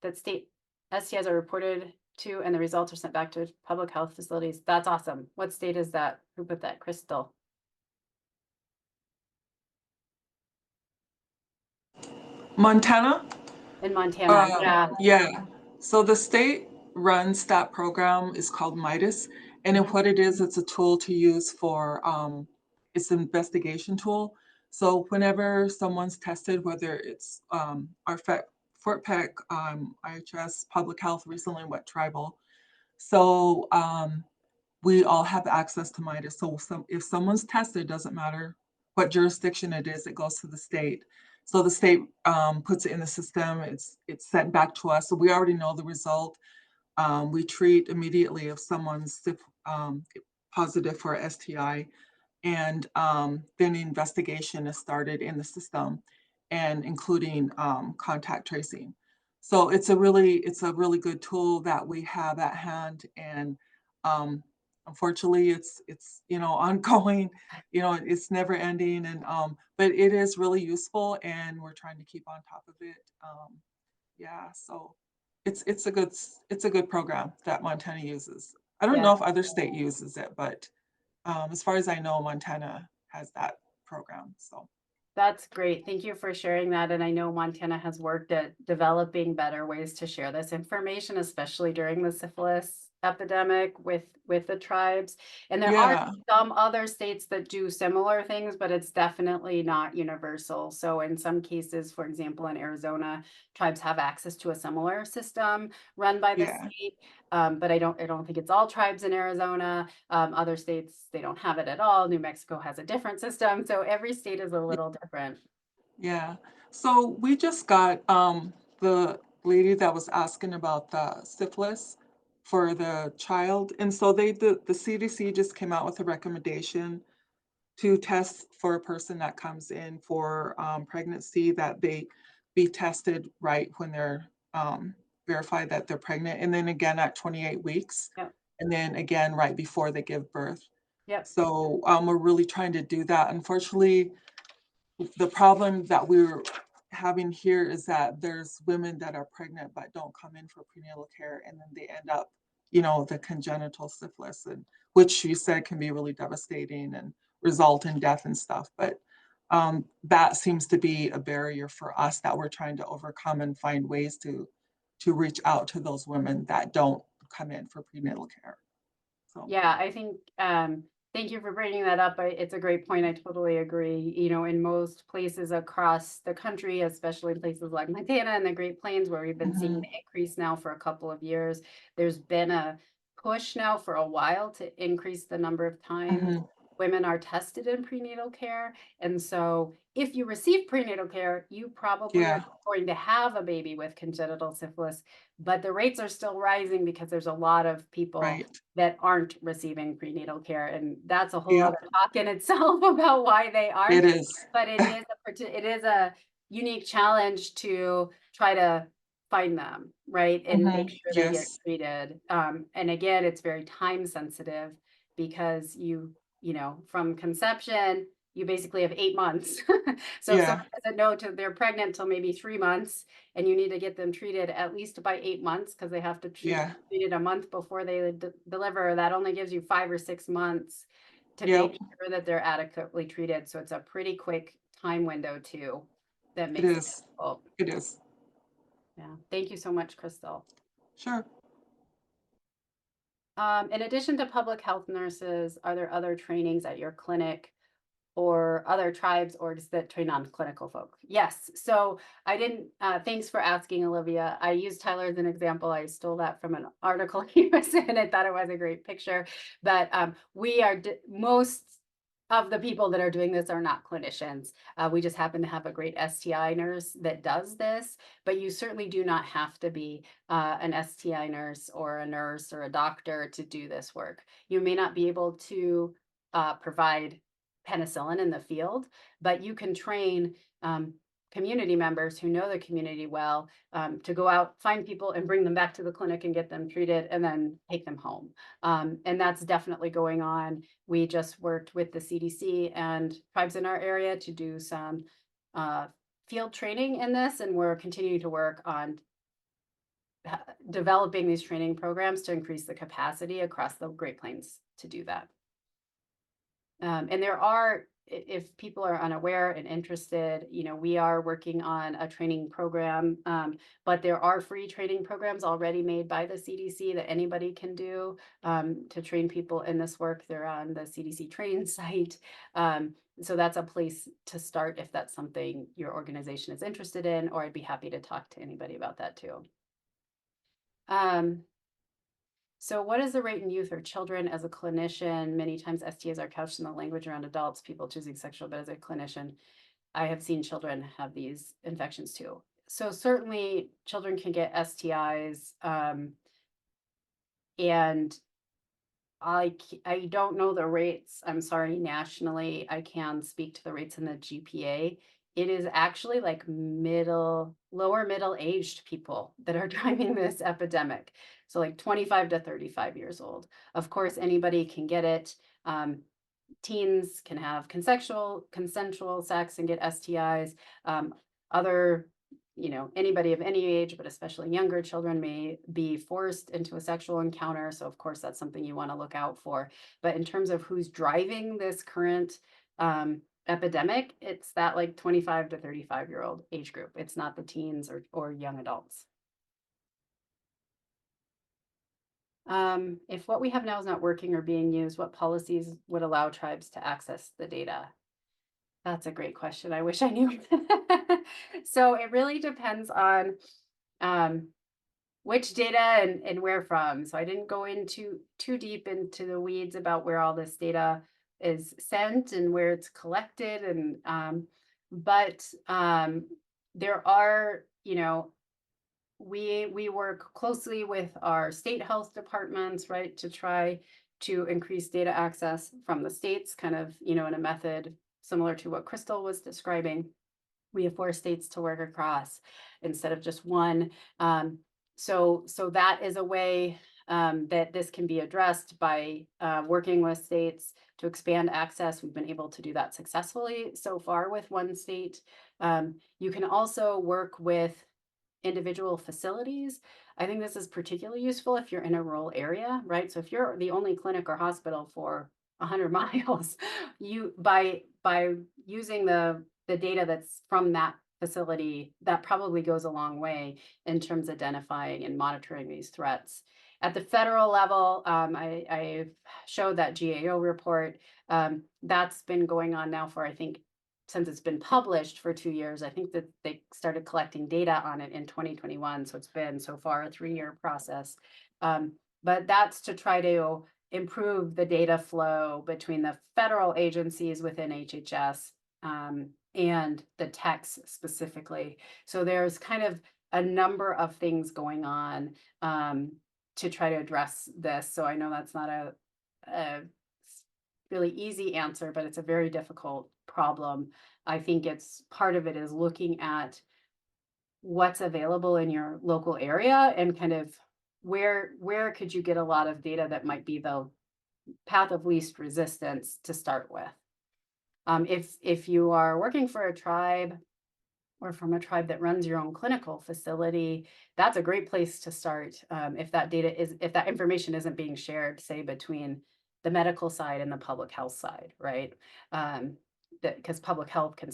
that state STIs are reported to and the results are sent back to public health facilities. That's awesome. What state is that? Who put that? Crystal. Montana? In Montana, yeah. Yeah. So the state runs that program is called MIDAS. And then what it is, it's a tool to use for, it's an investigation tool. So whenever someone's tested, whether it's Fort Peck, IHS, Public Health, recently went tribal. So we all have access to MIDAS. So if someone's tested, doesn't matter what jurisdiction it is, it goes to the state. So the state puts it in the system. It's sent back to us. So we already know the result. We treat immediately if someone's positive for STI, and then the investigation is started in the system, and including contact tracing. So it's a really good tool that we have at hand, and unfortunately it's ongoing. It's never ending, and but it is really useful, and we're trying to keep on top of it. Yeah, so it's a good program that Montana uses. I don't know if other state uses it, but as far as I know, Montana has that program. So that's great. Thank you for sharing that. And I know Montana has worked at developing better ways to share this information, especially during the syphilis epidemic with the tribes. And there are some other states that do similar things, but it's definitely not universal. So in some cases, for example, in Arizona, tribes have access to a similar system run by the state. But I don't think it's all tribes in Arizona. Other states, they don't have it at all. New Mexico has a different system. So every state is a little different. Yeah. So we just got the lady that was asking about the syphilis for the child. And so the CDC just came out with a recommendation to test for a person that comes in for pregnancy, that they be tested right when they're verified that they're pregnant. And then again at 28 weeks. Yep. And then again right before they give birth. Yep. So we're really trying to do that. Unfortunately, the problem that we're having here is that there's women that are pregnant but don't come in for prenatal care, and then they end up, the congenital syphilis, and which you said can be really devastating and result in death and stuff. But that seems to be a barrier for us that we're trying to overcome and find ways to reach out to those women that don't come in for prenatal care. So Yeah, I think, thank you for bringing that up. It's a great point. I totally agree. In most places across the country, especially places like Montana and the Great Plains, where we've been seeing Mhm. the increase now for a couple of years, there's been a push now for a while to increase the number of times Mhm. women are tested in prenatal care. And so if you receive prenatal care, you probably are Yeah, going to have a baby with congenital syphilis, but the rates are still rising because there's a lot of people right. that aren't receiving prenatal care. And that's a whole Yep, other talk in itself about why they it aren't. is. But it is a unique challenge to try to find them, right? And make sure they get Yes. treated. And again, it's very time sensitive because from conception, you basically have 8 months. So if someone Yeah, doesn't know till they're pregnant till maybe 3 months, and you need to get them treated at least by 8 months because they have to yeah, treated a month before they deliver. That only gives you 5 or 6 months to yep, make sure that they're adequately treated. So it's a pretty quick time window too that it makes it is. difficult. It is. Yeah. Thank you so much, Crystal. Sure. In addition to public health nurses, are there other trainings at your clinic or other tribes or just that train on clinical folk? Yes. So I didn't, thanks for asking, Olivia. I used Tyler as an example. I stole that from an article he was in. I thought it was a great picture. But we are, most of the people that are doing this are not clinicians. We just happen to have a great STI nurse that does this, but you certainly do not have to be an STI nurse or a doctor to do this work. You may not be able to provide penicillin in the field, but you can train community members who know the community well to go out, find people and bring them back to the clinic and get them treated and then take them home. And that's definitely going on. We just worked with the CDC and tribes in our area to do some field training in this, and we're continuing to work on developing these training programs to increase the capacity across the Great Plains to do that. And there are, if people are unaware and interested, we are working on a training program, but there are free training programs already made by the CDC that anybody can do to train people in this work. They're on the CDC train site. So that's a place to start if that's something your organization is interested in, or I'd be happy to talk to anybody about that too. So what is the rate in youth or children? As a clinician, many times STIs are couched in the language around adults, people choosing sexual, but as a clinician, I have seen children have these infections too. So certainly children can get STIs, and I don't know the rates. I'm sorry, nationally. I can speak to the rates in the GPA. It is actually like lower middle-aged people that are driving this epidemic. So like 25 to 35 years old. Of course, anybody can get it. Teens can have consensual sex and get STIs. Other anybody of any age, but especially younger children, may be forced into a sexual encounter. So of course, that's something you want to look out for. But in terms of who's driving this current epidemic, it's that like 25 to 35-year-old age group. It's not the teens or young adults. If what we have now is not working or being used, what policies would allow tribes to access the data? That's a great question. I wish I knew. So it really depends on which data and where from. So I didn't go into too deep into the weeds about where all this data is sent and where it's collected. But there are, we work closely with our state health departments, right, to try to increase data access from the states, kind of, in a method similar to what Crystal was describing. We have 4 states to work across instead of just one. So that is a way that this can be addressed by working with states to expand access. We've been able to do that successfully so far with one state. You can also work with individual facilities. I think this is particularly useful if you're in a rural area, right? So if you're the only clinic or hospital for 100 miles, you by using the data that's from that facility, that probably goes a long way in terms of identifying and monitoring these threats. At the federal level, I showed that GAO report. That's been going on now for, I think, since it's been published for 2 years. I think that they started collecting data on it in 2021. So it's been so far a 3-year process. But that's to try to improve the data flow between the federal agencies within HHS and the techs specifically. So there's kind of a number of things going on to try to address this. So I know that's not a really easy answer, but it's a very difficult problem. I think it's part of it is looking at what's available in your local area and kind of where could you get a lot of data that might be the path of least resistance to start with. If you are working for a tribe or from a tribe that runs your own clinical facility, that's a great place to start. If that information isn't being shared, say between the medical side and the public health side, right? Because public health can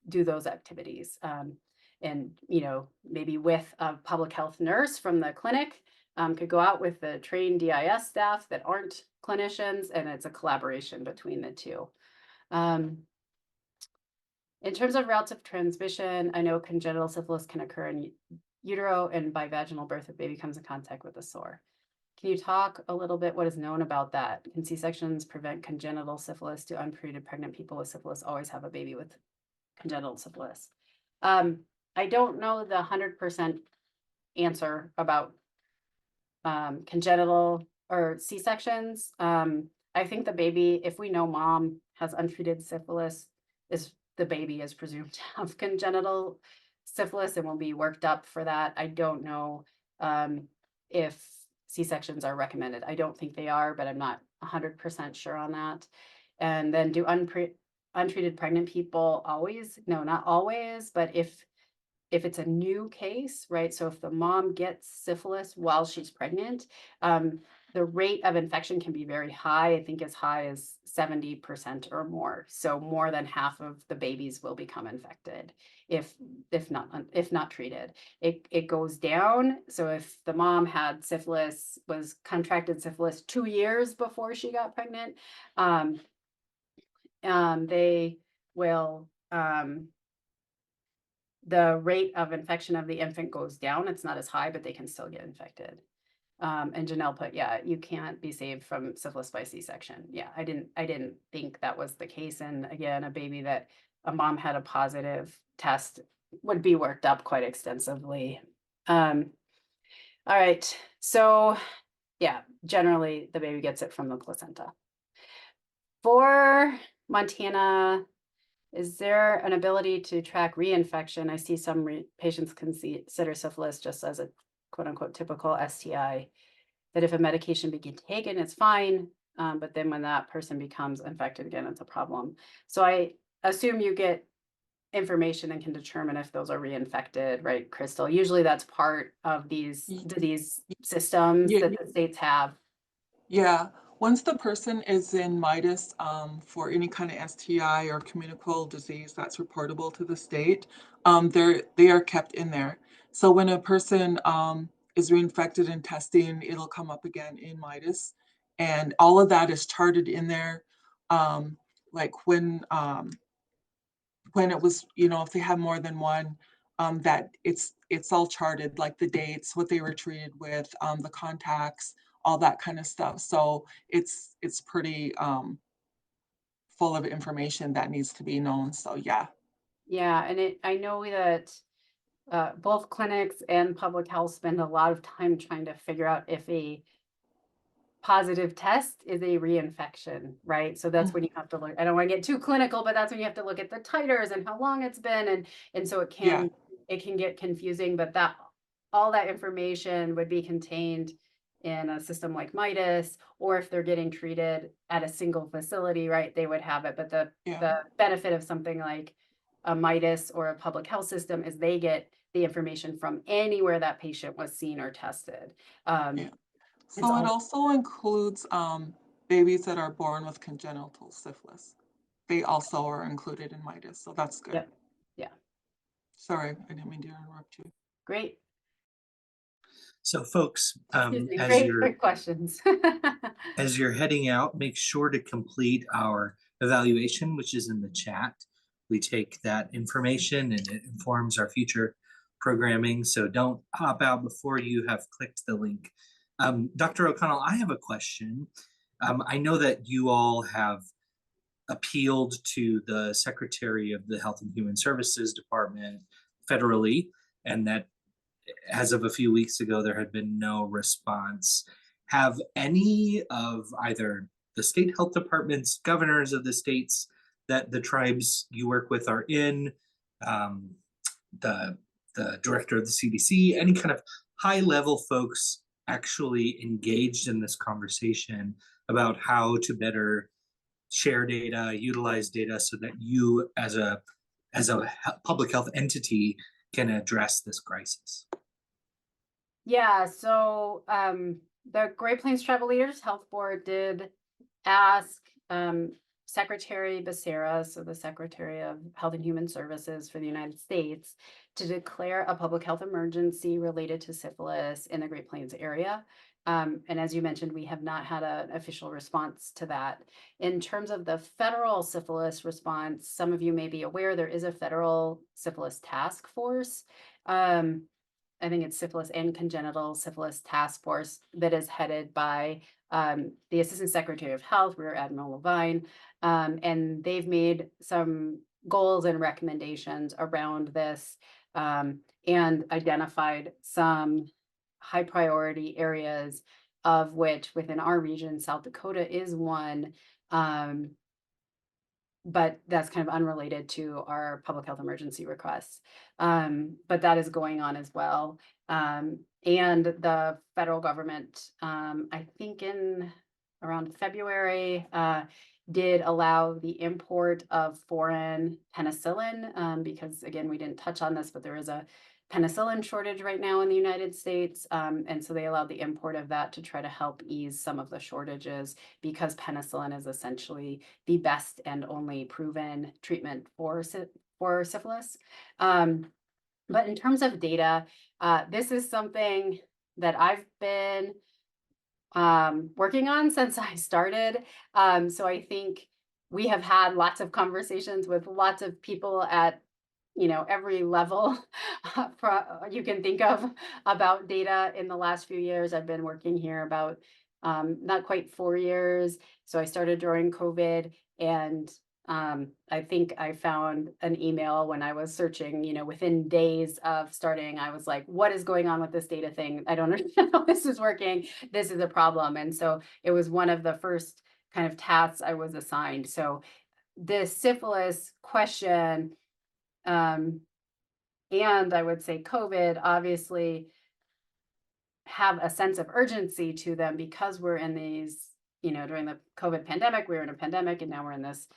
do those activities. And, maybe with a public health nurse from the clinic could go out with the trained DIS staff that aren't clinicians, and it's a collaboration between the two. In terms of routes of transmission, I know congenital syphilis can occur in utero and by vaginal birth if baby comes in contact with a sore. Can you talk a little bit what is known about that? Can C-sections prevent congenital syphilis? Do untreated pregnant people with syphilis always have a baby with congenital syphilis? I don't know the 100% answer about congenital or C-sections. I think the baby, if we know mom has untreated syphilis, the baby is presumed to have congenital syphilis and will be worked up for that. I don't know if C-sections are recommended. I don't think they are, but I'm not 100% sure on that. And then do untreated pregnant people always? No, not always, but if it's a new case, right? So if the mom gets syphilis while she's pregnant, the rate of infection can be very high. I think as high as 70% or more. So more than half of the babies will become infected if not treated. It goes down. So if the mom had syphilis, contracted syphilis 2 years before she got pregnant, they will the rate of infection of the infant goes down. It's not as high, but they can still get infected. And Janelle put, yeah, you can't be saved from syphilis by C-section. Yeah, I didn't think that was the case. And again, a baby that a mom had a positive test would be worked up quite extensively. All right, so yeah, generally the baby gets it from the placenta. For Montana, is there an ability to track reinfection? I see some patients consider syphilis just as a quote unquote typical STI, that if a medication be taken, it's fine. But then when that person becomes infected again, it's a problem. So I assume you get information and can determine if those are reinfected, right, Crystal? Usually that's part of these disease systems that the states have. Yeah, once the person is in MIDAS for any kind of STI or communicable disease that's reportable to the state, they are kept in there. So when a person is reinfected in testing, it'll come up again in MIDAS, and all of that is charted in there. Like when it was, if they have more than one, that it's all charted, like the dates, what they were treated with, the contacts, all that kind of stuff. So it's pretty full of information that needs to be known. So yeah. Yeah, and I know that both clinics and public health spend a lot of time trying to figure out if a positive test is a reinfection, right? So that's when you have to look. I don't want to get too clinical, but that's when you have to look at the titers and how long it's been, and so it can get confusing. But all that information would be contained in a system like Midas, or if they're getting treated at a single facility, right, they would have it. But the benefit of something like a Midas or a public health system is they get the information from anywhere that patient was seen or tested. So it also includes babies that are born with congenital syphilis. They also are included in Midas, so that's good. Yep. Yeah. Sorry, I didn't mean to interrupt you. Great. So folks, Great questions. as you're heading out, make sure to complete our evaluation, which is in the chat. We take that information and it informs our future programming. So don't hop out before you have clicked the link. Dr. O'Connell, I have a question. I know that you all have appealed to the Secretary of the Health and Human Services Department federally, and that as of a few weeks ago, there had been no response. Have any of either the state health departments, governors of the states that the tribes you work with are in, the director of the CDC, any kind of high level folks actually engaged in this conversation about how to better share data, utilize data so that you as a public health entity can address this crisis? Yeah, so the Great Plains Tribal Leaders Health Board did ask Secretary Becerra, so the Secretary of Health and Human Services for the United States, to declare a public health emergency related to syphilis in the Great Plains area. And as you mentioned, we have not had an official response to that. In terms of the federal syphilis response, some of you may be aware there is a federal syphilis task force. I think it's Syphilis and Congenital Syphilis Task Force that is headed by the Assistant Secretary of Health, Rear Admiral Levine, and they've made some goals and recommendations around this and identified some high priority areas, of which within our region, South Dakota is one. But that's kind of unrelated to our public health emergency requests. But that is going on as well. And the federal government, I think in around February, did allow the import of foreign penicillin, because again, we didn't touch on this, but there is a penicillin shortage right now in the United States. And so they allowed the import of that to try to help ease some of the shortages, because penicillin is essentially the best and only proven treatment for syphilis. But in terms of data, this is something that I've been working on since I started. So I think we have had lots of conversations with lots of people at every level you can think of about data in the last few years. I've been working here about not quite 4 years. So I started during COVID, and I think I found an email when I was searching, within days of starting. I was like, what is going on with this data thing? I don't understand how this is working. This is a problem. And so it was one of the first kind of tasks I was assigned. So this syphilis question, and I would say COVID obviously have a sense of urgency to them, because we're in these, during the COVID pandemic, we were in a pandemic, and now we're in this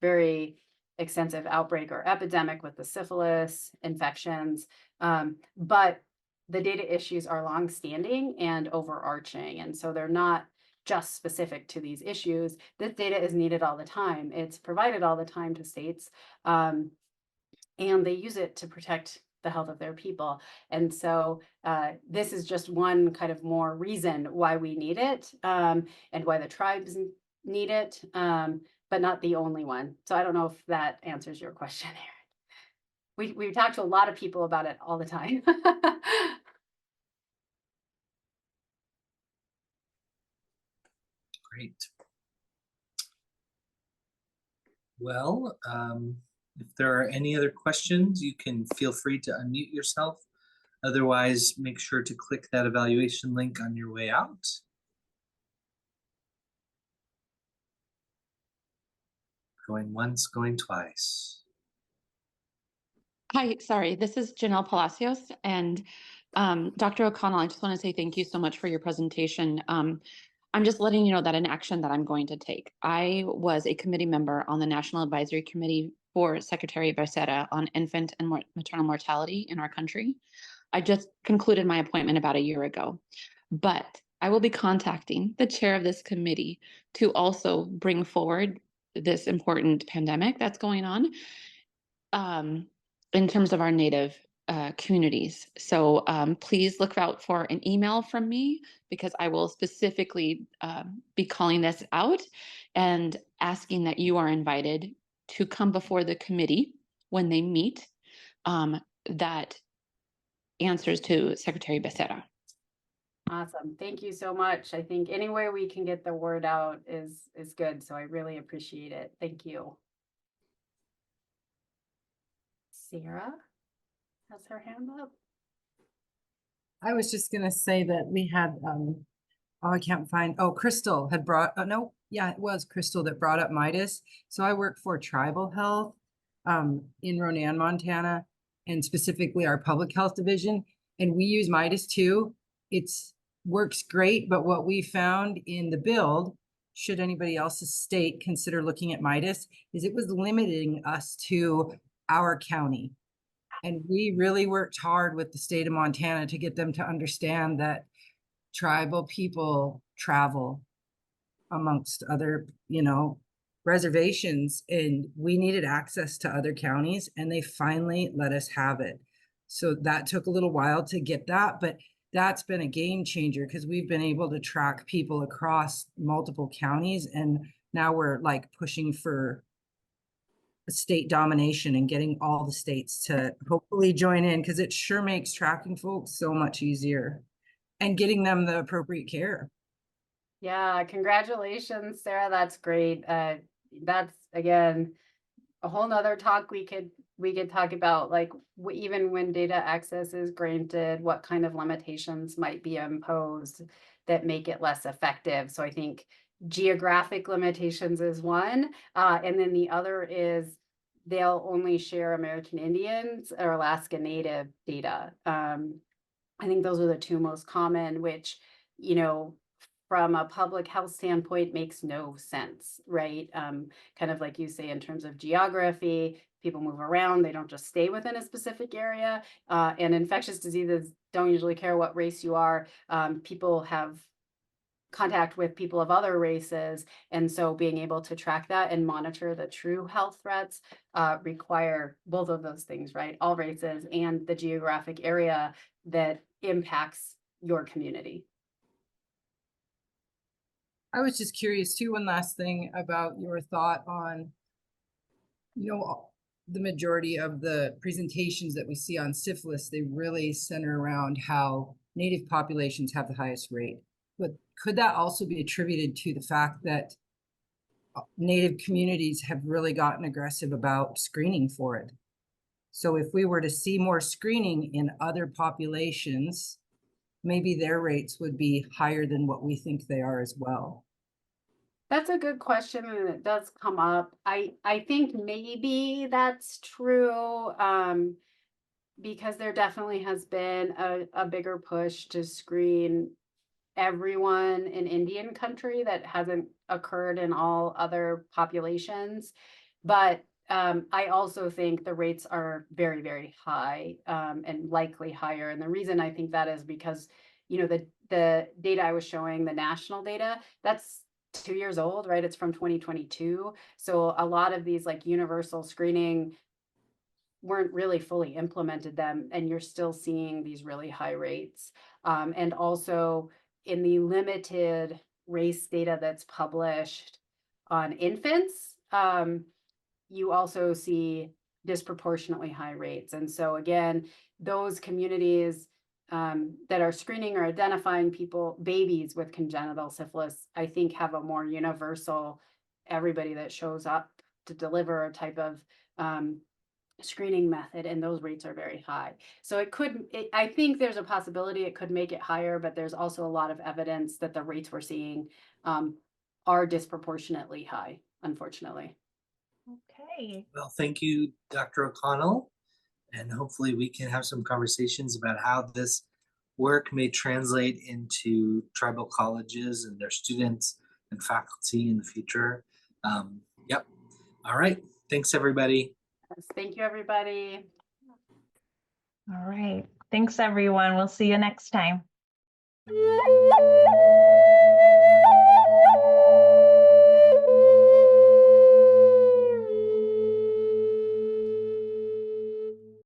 very extensive outbreak or epidemic with the syphilis infections. But the data issues are longstanding and overarching. And so they're not just specific to these issues. This data is needed all the time. It's provided all the time to states. And they use it to protect the health of their people. And so this is just one kind of more reason why we need it, and why the tribes need it, but not the only one. So I don't know if that answers your question, Aaron. We talk to a lot of people about it all the time. Great. Well, if there are any other questions, you can feel free to unmute yourself. Otherwise, make sure to click that evaluation link on your way out. Going once, going twice. Hi, sorry, this is Janelle Palacios, and Dr. O'Connell, I just want to say thank you so much for your presentation. I'm just letting you know that an action that I'm going to take. I was a committee member on the National Advisory Committee for Secretary Becerra on infant and maternal mortality in our country. I just concluded my appointment about a year ago, but I will be contacting the chair of this committee to also bring forward this important pandemic that's going on. In terms of our Native communities. So please look out for an email from me because I will specifically be calling this out and asking that you are invited to come before the committee when they meet that answers to Secretary Becerra. Awesome. Thank you so much. I think any way we can get the word out is good. So I really appreciate it. Thank you. Sarah has her hand up. I was just going to say that we had, I can't find, Crystal had brought, no, yeah, it was Crystal that brought up Midas. So I work for Tribal Health in Ronan, Montana, and specifically our public health division. And we use Midas too. It's works great, but what we found in the build, should anybody else's state consider looking at Midas, is it was limiting us to our county. And we really worked hard with the state of Montana to get them to understand that tribal people travel amongst other, reservations, and we needed access to other counties, and they finally let us have it. So that took a little while to get that, but that's been a game changer because we've been able to track people across multiple counties, and now we're like pushing for state domination and getting all the states to hopefully join in, because it sure makes tracking folks so much easier and getting them the appropriate care. Yeah, congratulations, Sarah. That's great. That's again a whole nother talk we could talk about, like even when data access is granted, what kind of limitations might be imposed that make it less effective. So I think geographic limitations is one, and then the other is they'll only share American Indians or Alaska Native data. I think those are the two most common, which, from a public health standpoint makes no sense, right? Kind of like you say, in terms of geography, people move around, they don't just stay within a specific area, and infectious diseases don't usually care what race you are. People have contact with people of other races, and so being able to track that and monitor the true health threats require both of those things, right? All races and the geographic area that impacts your community. I was just curious too, one last thing about your thought on, the majority of the presentations that we see on syphilis, they really center around how Native populations have the highest rate. But could that also be attributed to the fact that Native communities have really gotten aggressive about screening for it? So if we were to see more screening in other populations, maybe their rates would be higher than what we think they are as well. That's a good question, and it does come up. I think maybe that's true, because there definitely has been a bigger push to screen everyone in Indian country that hasn't occurred in all other populations. But I also think the rates are very, very high, and likely higher. And the reason I think that is because, the data I was showing, the national data, that's 2 years old, right? It's from 2022. So a lot of these like universal screening weren't really fully implemented them, and you're still seeing these really high rates. And also in the limited race data that's published on infants, you also see disproportionately high rates. And so again, those communities that are screening or identifying babies with congenital syphilis, I think have a more universal, everybody that shows up to deliver a type of screening method, and those rates are very high. So I think there's a possibility it could make it higher, but there's also a lot of evidence that the rates we're seeing are disproportionately high, unfortunately. Okay. Well, thank you, Dr. O'Connell. And hopefully we can have some conversations about how this work may translate into tribal colleges and their students and faculty in the future. Yep. All right. Thanks, everybody. Yes, thank you, everybody. All right. Thanks, everyone. We'll see you next time.